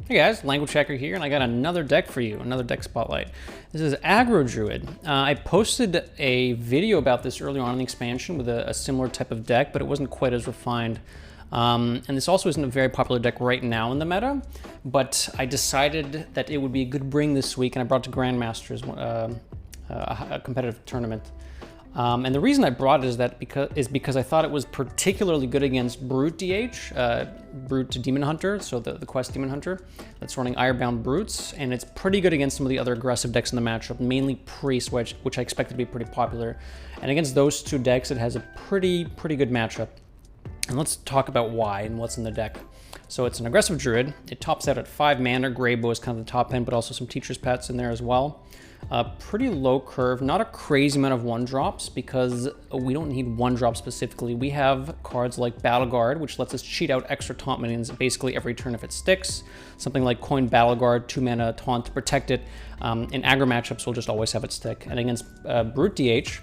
Hey guys, Languagehacker here, and I got another deck for you, another deck spotlight. This is AGGRO DRUID. I posted a video about this earlier on in the expansion with a similar type of deck, but it wasn't quite as refined. And this also isn't a very popular deck right now in the meta, but I decided that it would be a good bring this week, and I brought it to Grandmasters, a competitive tournament. And the reason I brought it is because I thought it was particularly good against Brute DH, Brute to Demon Hunter, so the quest Demon Hunter that's running Irebound Brutes, and it's pretty good against some of the other aggressive decks in the matchup, mainly Priest, which I expect to be pretty popular. And against those two decks, it has a pretty good matchup. And let's talk about why and what's in the deck. So it's an aggressive Druid. It tops out at 5 mana. Greybow is kind of the top end, but also some Teacher's Pets in there as well. Pretty low curve, not a crazy amount of 1-drops because we don't need 1-drop specifically. We have cards like Battle Guard, which lets us cheat out extra taunt minions basically every turn if it sticks. Something like Coin Battle Guard, 2-mana taunt to protect it. In aggro matchups, we'll just always have it stick. And against Brute DH,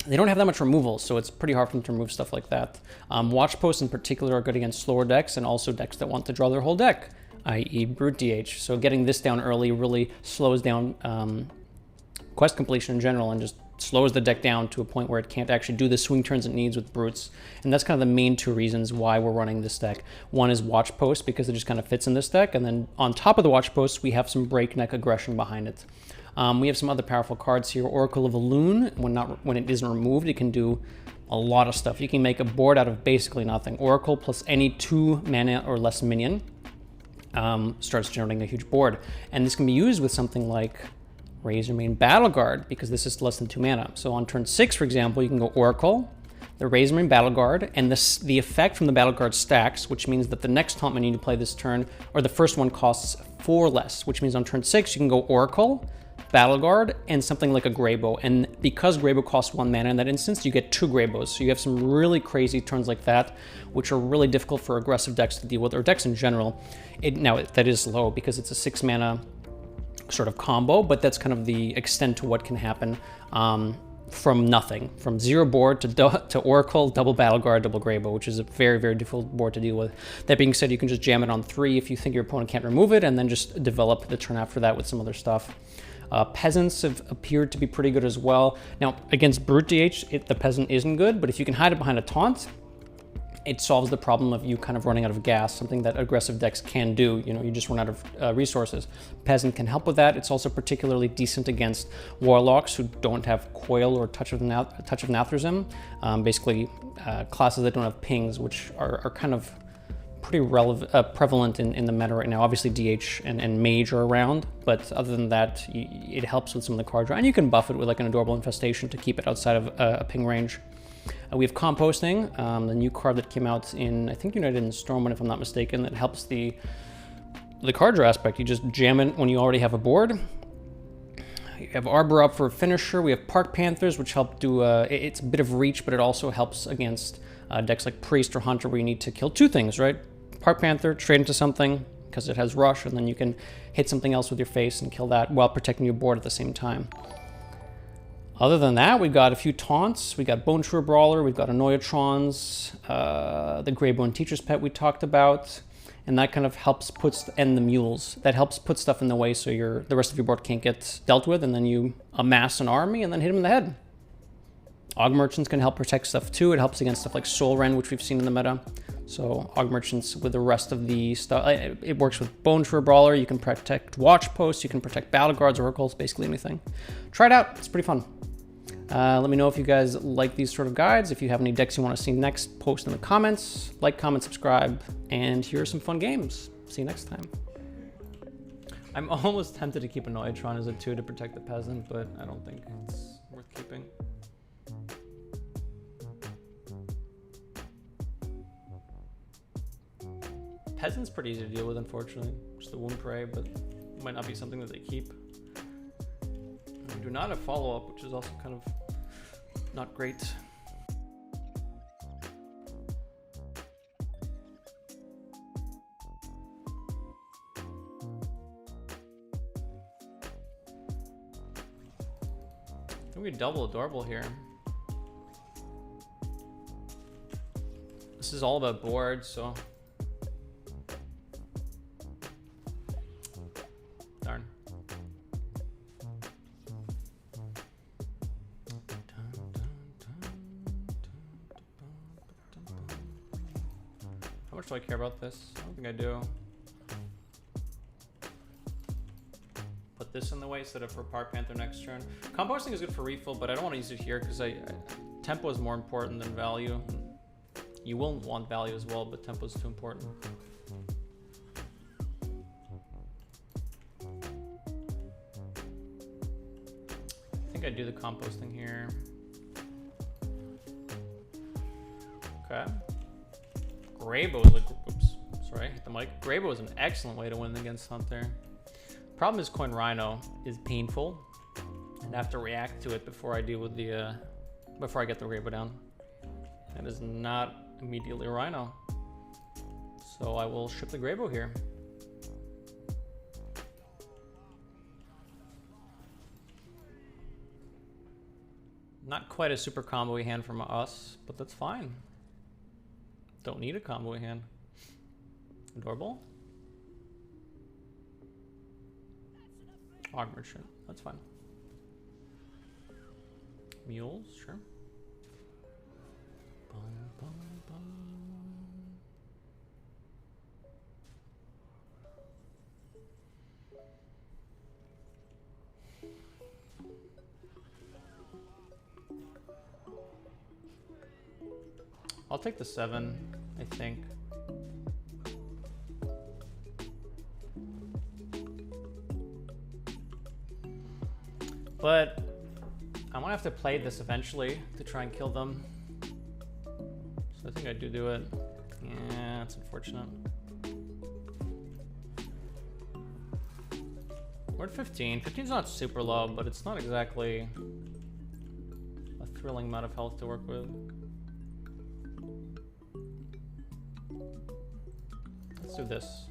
they don't have that much removal, so it's pretty hard for them to remove stuff like that. Watch Posts in particular are good against slower decks and also decks that want to draw their whole deck, i.e. Brute DH. So getting this down early really slows down quest completion in general and just slows the deck down to a point where it can't actually do the swing turns it needs with Brutes. And that's kind of the main two reasons why we're running this deck. One is Watch Post, because it just kind of fits in this deck, and then on top of the Watch Post, we have some breakneck aggression behind it. We have some other powerful cards here. Oracle of Elune, when it isn't removed, it can do a lot of stuff. You can make a board out of basically nothing. Oracle plus any 2 mana or less minion starts generating a huge board. And this can be used with something like Razormane Battle Guard, because this is less than 2 mana. So on turn 6, for example, you can go Oracle, the Razormane Battle Guard, and the effect from the Battle Guard stacks, which means that the next taunt minion you play this turn, or the first one, costs 4 less, which means on turn 6 you can go Oracle, Battle Guard, and something like a Greybow. And because Greybow costs 1 mana in that instance, you get 2 Greybows. So you have some really crazy turns like that, which are really difficult for aggressive decks to deal with, or decks in general. Now, that is low because it's a 6 mana sort of combo, but that's kind of the extent to what can happen from nothing. From 0 board to Oracle, double Battle Guard, double Greybow, which is a very difficult board to deal with. That being said, you can just jam it on 3 if you think your opponent can't remove it, and then just develop the turn after that with some other stuff. Peasants have appeared to be pretty good as well. Now, against Brute DH, the Peasant isn't good, but if you can hide it behind a taunt, it solves the problem of you kind of running out of gas, something that aggressive decks can do. You know, you just run out of resources. Peasant can help with that. It's also particularly decent against Warlocks who don't have Coil or Touch of Nathrazim, basically classes that don't have pings, which are kind of pretty prevalent in the meta right now. Obviously DH and Mage are around, but other than that, it helps with some of the card draw, and you can buff it with like an Adorable Infestation to keep it outside of a ping range. We have Composting, the new card that came out in, I think, United in Stormwind, if I'm not mistaken, that helps the card draw aspect. You just jam it when you already have a board. You have Arbor up for a finisher. We have Park Panthers, which help do, it's a bit of reach, but it also helps against decks like Priest or Hunter, where you need to kill 2 things, right? Park Panther, trade into something, because it has Rush, and then you can hit something else with your face and kill that while protecting your board at the same time. Other than that, we've got a few taunts. We got Bone True Brawler, we've got Annoyatrons, the Greybone Teacher's Pet we talked about, and that kind of helps and the Mules. That helps put stuff in the way so the rest of your board can't get dealt with, and then you amass an army and then hit them in the head. Aug Merchants can help protect stuff too. It helps against stuff like Soul Rend, which we've seen in the meta. So Aug Merchants with the rest of the stuff, it works with Bone True Brawler. You can protect Watch Posts, you can protect Battle Guards, Oracles, basically anything. Try it out, it's pretty fun. Let me know if you guys like these sort of guides. If you have any decks you want to see next, post in the comments. Like, comment, subscribe, and here are some fun games. See you next time. I'm almost tempted to keep Annoyatron as a 2 to protect the Peasant, but I don't think it's worth keeping. Peasant's pretty easy to deal with, unfortunately. Just the Wound Prey, but it might not be something that they keep. We do not have follow-up, which is also kind of not great. I think we double Adorable here. This is all about board, so How much do I care about this? I don't think I do. Put this in the way, set up for Park Panther next turn. Composting is good for refill, but I don't want to use it here because tempo is more important than value. You will want value as well, but tempo is too important. I think I do the composting here. Okay. Graybow is oops, sorry, hit the mic. Graybow is an excellent way to win against Hunter. Problem is Coin Rhino is painful, and I have to react to it before I deal with the, before I get the Graybow down. That is not immediately a Rhino. So I will ship the Graybow here. Not quite a super combo-y hand from us, but that's fine. Don't need a combo-y hand. Adorable. Hog Merchant, that's fine. Mules, sure. Bum, bum, bum. I'll take the 7, I think. But I'm gonna have to play this eventually to try and kill them. So I think I do it. Yeah, that's unfortunate. We're at 15. 15's not super low, but it's not exactly a thrilling amount of health to work with. Let's do this.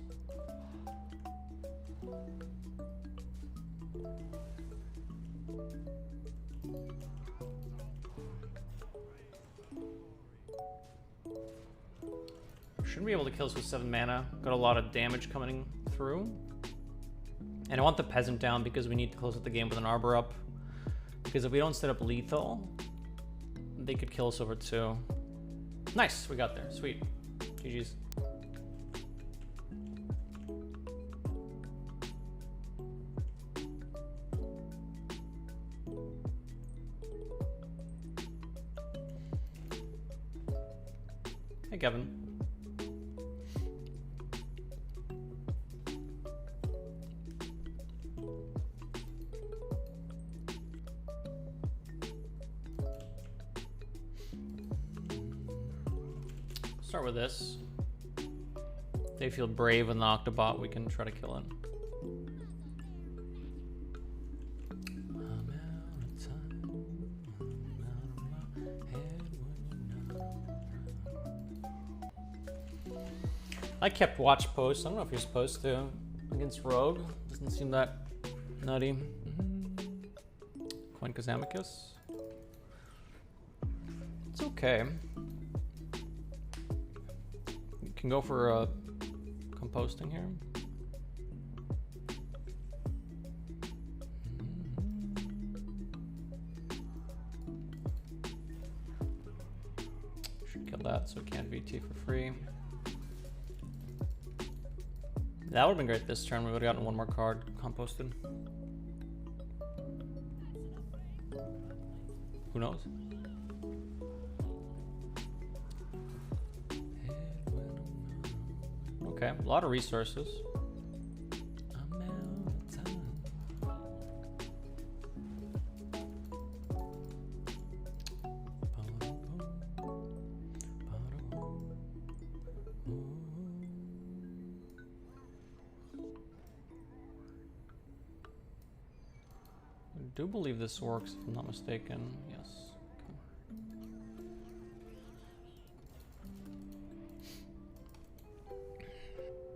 Shouldn't be able to kill this with 7 mana. Got a lot of damage coming through. And I want the Peasant down because we need to close out the game with an Arbor up. Because if we don't set up lethal, they could kill us over 2. Nice, we got there. Sweet. GG's. Hey, Kevin. Start with this. If they feel brave in the Octobot, we can try to kill it. I kept watch posts. I don't know if you're supposed to against Rogue. Doesn't seem that nutty. Coin Kazamicus. It's okay. You can go for composting here. Should kill that so it can't VT for free. That would have been great this turn. We would have gotten 1 more card composted. Who knows? Okay, a lot of resources. I do believe this works, if I'm not mistaken. Yes.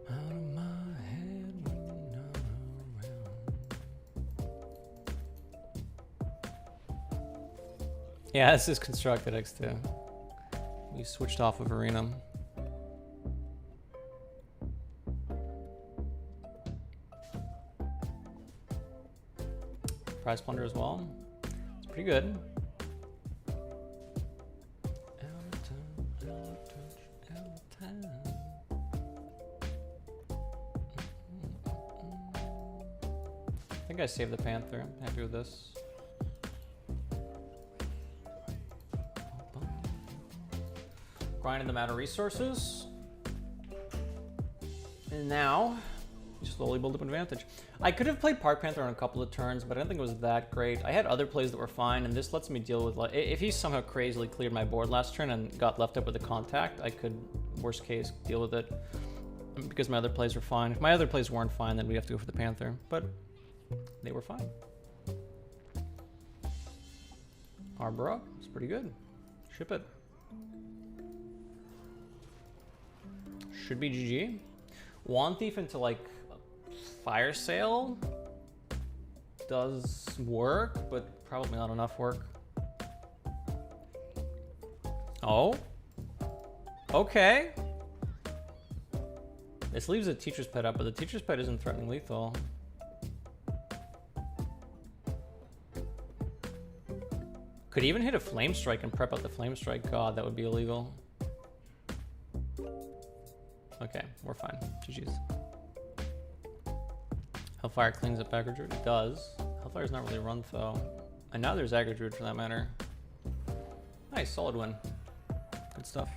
Out of my head when you're not around. Yeah, this is constructed X2. We switched off of Arena. Prize Plunder as well. It's pretty good. Out of time, out of touch, out of time. think I saved the Panther. I'm happy with this. Grinding them out of resources. And now, slowly build up advantage. I could have played Park Panther on a couple of turns, but I don't think it was that great. I had other plays that were fine, and this lets me deal with, like, if he somehow crazily cleared my board last turn and got left up with a contact, I could, worst case, deal with it because my other plays were fine. If my other plays weren't fine, then we have to go for the Panther, but they were fine. Arbor up, it's pretty good. Ship it. Should be GG. Wand Thief into, like, Fire Sale does work, but probably not enough work. Oh, okay. This leaves a Teacher's Pet up, but the Teacher's Pet isn't threatening lethal. Could even hit a Flame Strike and prep out the Flame Strike. God, that would be illegal. Okay, we're fine. GG's. Hellfire cleans up Aggro Druid. It does. Hellfire's not really run though. And now there's Aggro Druid for that matter. Nice, solid win. Good stuff.